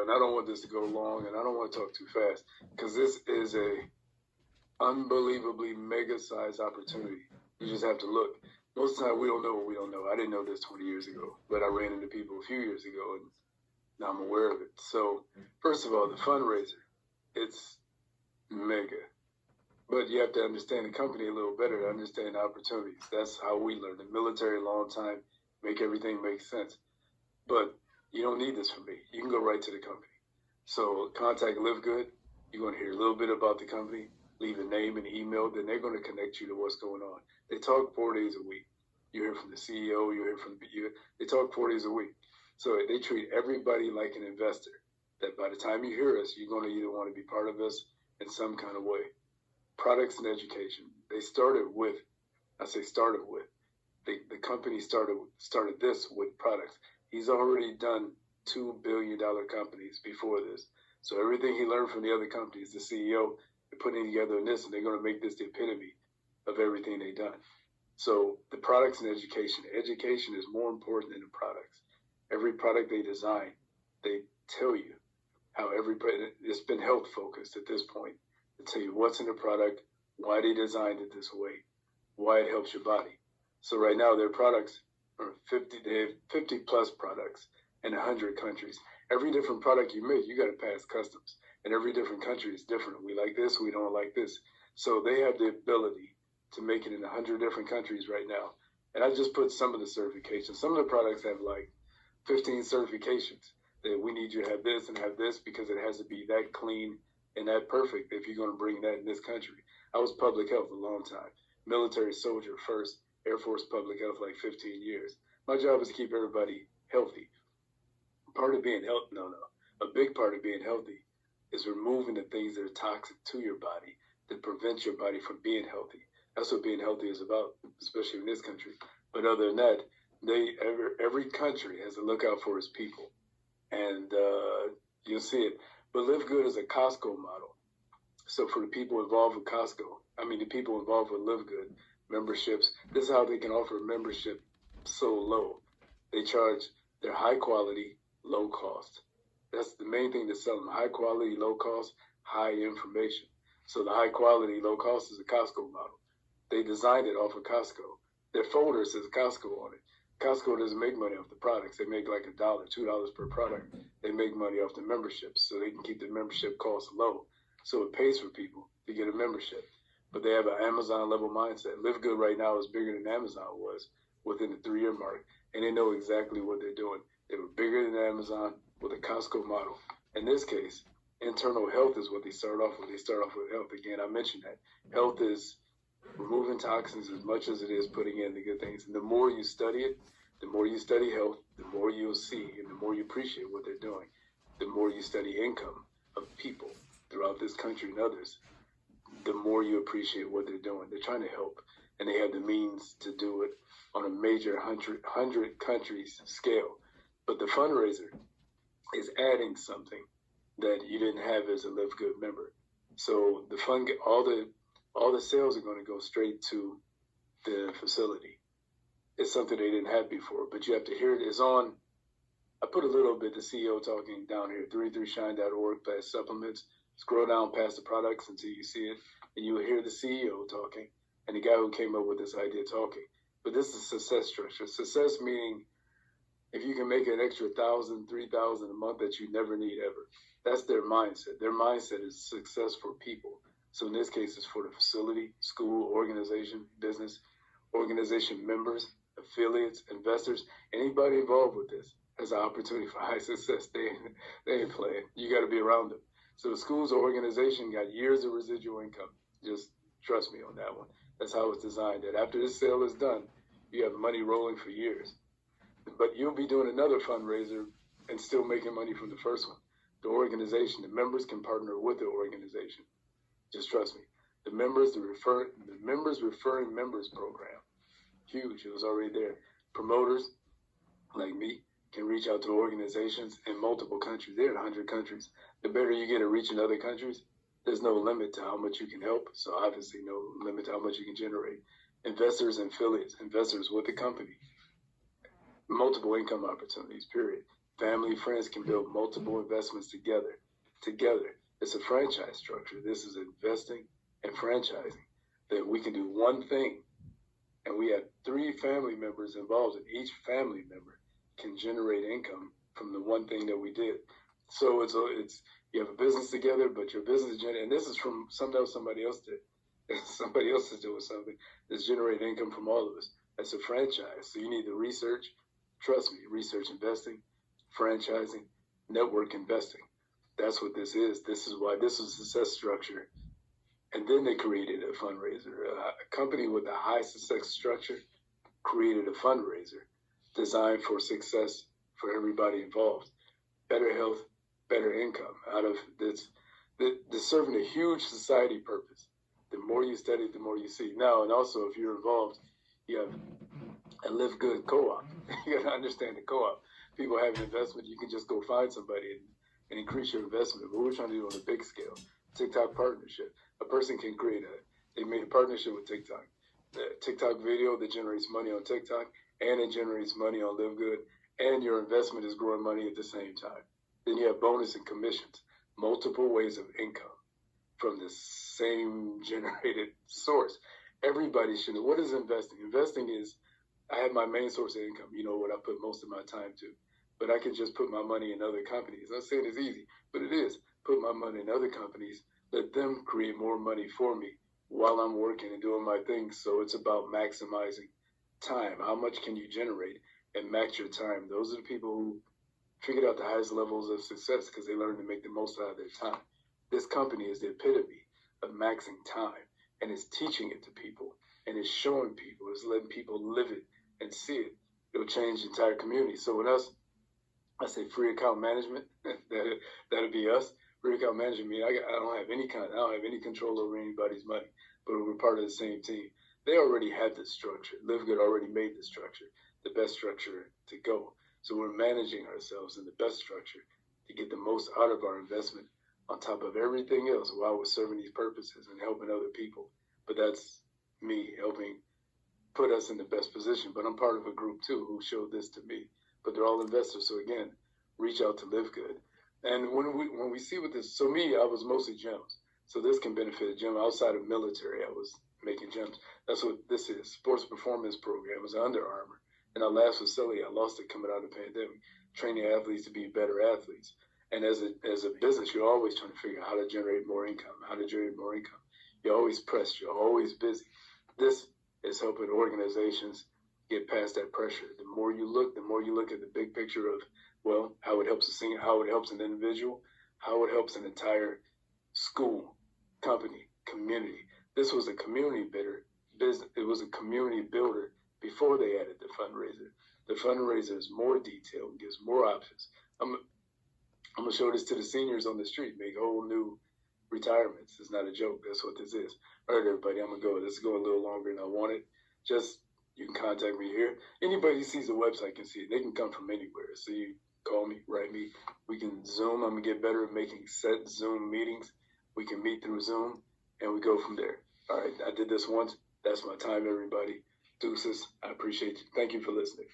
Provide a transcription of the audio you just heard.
and I don't want this to go long, and I don't want to talk too fast, because this is a unbelievably mega-sized opportunity. You just have to look. Most of the time, we don't know what we don't know. I didn't know this 20 years ago, but I ran into people a few years ago, and now I'm aware of it. So, first of all, the fundraiser, it's mega. But you have to understand the company a little better to understand the opportunities. That's how we learned. The military, a long time, make everything make sense. But you don't need this from me. You can go right to the company. So contact Live Good. You're going to hear a little bit about the company, leave a name and email, then they're going to connect you to what's going on. They talk 4 days a week. You hear from the CEO, you hear from they talk 4 days a week. So they treat everybody like an investor, that by the time you hear us, you're going to either want to be part of us in some kind of way. Products and education. They started with, the company started this with products. He's already done $2 billion companies before this. So everything he learned from the other companies, the CEO, they're putting together in this, and they're going to make this the epitome of everything they've done. So the products and education. Education is more important than the products. Every product they design, they tell you how it's been health focused at this point. They tell you what's in the product, why they designed it this way, why it helps your body. So right now their products are 50, they have 50 plus products in 100 countries. Every different product you make, you got to pass customs. And every different country is different. We like this, we don't like this. So they have the ability to make it in 100 different countries right now. And I just put some of the certifications. Some of the products have like 15 certifications that we need you to have this and have this because it has to be that clean and that perfect if you're going to bring that in this country. I was public health a long time. Military soldier first, Air Force public health like 15 years. My job is to keep everybody healthy. Part of being healthy, a big part of being healthy is removing the things that are toxic to your body that prevent your body from being healthy. That's what being healthy is about, especially in this country. But other than that, every country has to look out for its people. And you'll see it. But Live Good is a Costco model. So for the people involved with the people involved with Live Good, memberships, this is how they can offer a membership so low. They charge their high quality, low cost. That's the main thing to sell them. High quality, low cost, high information. So the high quality, low cost is a Costco model. They designed it off of Costco. Their folder says Costco on it. Costco doesn't make money off the products. They make like $1, $2 per product. They make money off the memberships so they can keep the membership costs low. So it pays for people to get a membership. But they have an Amazon level mindset. Live Good right now is bigger than Amazon was within the 3-year mark. And they know exactly what they're doing. They were bigger than Amazon with a Costco model. In this case, internal health is what they start off with. They start off with health. Again, I mentioned that. Health is removing toxins as much as it is putting in the good things. And the more you study it, the more you study health, the more you'll see and the more you appreciate what they're doing. The more you study income of people throughout this country and others, the more you appreciate what they're doing. They're trying to help, and they have the means to do it on a major 100 countries scale. But the fundraiser is adding something that you didn't have as a Live Good member. So the fund, all the sales are going to go straight to the facility. It's something they didn't have before, but you have to hear it. It's on. I put a little bit, the CEO talking down here, 33shine.org, past supplements. Scroll down past the products until you see it, and you will hear the CEO talking and the guy who came up with this idea talking. But this is success structure. Success meaning if you can make an extra 1,000, 3,000 a month that you never need ever. That's their mindset. Their mindset is success for people. So in this case, it's for the facility, school, organization, business, organization members, affiliates, investors, anybody involved with this has an opportunity for high success. They ain't playing. You got to be around them. So the school's organization got years of residual income. Just trust me on that one. That's how it's designed. That after this sale is done, you have money rolling for years. But you'll be doing another fundraiser and still making money from the first one. The organization, the members can partner with the organization. Just trust me. The members referring members program, huge. It was already there. Promoters like me can reach out to organizations in multiple countries. They're in 100 countries. The better you get at reaching other countries, there's no limit to how much you can help. So obviously no limit to how much you can generate. Investors and affiliates, investors with the company, multiple income opportunities, period. family, friends can build multiple investments together. It's a franchise structure. This is investing and franchising, that we can do one thing, and we have 3 family members involved, and each family member can generate income from the one thing that we did. So it's you have a business together, but your business and this is from something else somebody else did. Somebody else is doing something that's generating income from all of us. That's a franchise. So you need the research. Trust me, research investing, franchising, network investing. That's what this is. This is why this is a success structure. And then they created a fundraiser. A company with a high success structure created a fundraiser designed for success for everybody involved. Better health, better income out of this. They're serving a huge society purpose. The more you study, the more you see. Now, and also if you're involved, you have a Live Good co-op. You got to understand the co-op. People have an investment. You can just go find somebody and increase your investment. But we're trying to do it on a big scale. TikTok partnership. A person can they made a partnership with TikTok. The TikTok video that generates money on TikTok, and it generates money on Live Good, and your investment is growing money at the same time. Then you have bonus and commissions, multiple ways of income from the same generated source. Everybody should know. What is investing? Investing is, I have my main source of income, what I put most of my time to, but I can just put my money in other companies. I'm saying it's easy, but it is. Put my money in other companies, let them create more money for me while I'm working and doing my thing. So it's about maximizing time. How much can you generate and max your time? Those are the people who figured out the highest levels of success because they learned to make the most out of their time. This company is the epitome of maxing time, and it's teaching it to people, and it's showing people, it's letting people live it and see it. It'll change the entire community. So with us, I say free account management. That'll be us. Free account management means I don't have any control over anybody's money, but we're part of the same team. They already had this structure. Live Good already made this structure, the best structure to go. So we're managing ourselves in the best structure to get the most out of our investment on top of everything else while we're serving these purposes and helping other people. But that's me helping put us in the best position. But I'm part of a group too who showed this to me. But they're all investors. So again, reach out to Live Good. And when we see what this, so me, I was mostly gems. So this can benefit a gym outside of military. I was making gems. That's what this is. Sports performance program. It was Under Armour. And our last facility, I lost it coming out of the pandemic, training athletes to be better athletes. And as a business, you're always trying to figure out how to generate more income, You're always pressed. You're always busy. This is helping organizations get past that pressure. The more you look at the big picture of, well, how it helps a singer, how it helps an individual, how it helps an entire school, company, community. This was a community business. It was a community builder before they added the fundraiser. The fundraiser is more detailed, gives more options. I'm going to show this to the seniors on the street, make whole new retirements. It's not a joke. That's what this is. All right, everybody, I'm going to go. This is going a little longer than I wanted. Just, you can contact me here. Anybody who sees the website can see it. They can come from anywhere. So you call me, write me. We can Zoom. I'm going to get better at making set Zoom meetings. We can meet through Zoom, and we go from there. All right, I did this once. That's my time, everybody. Deuces. I appreciate you. Thank you for listening.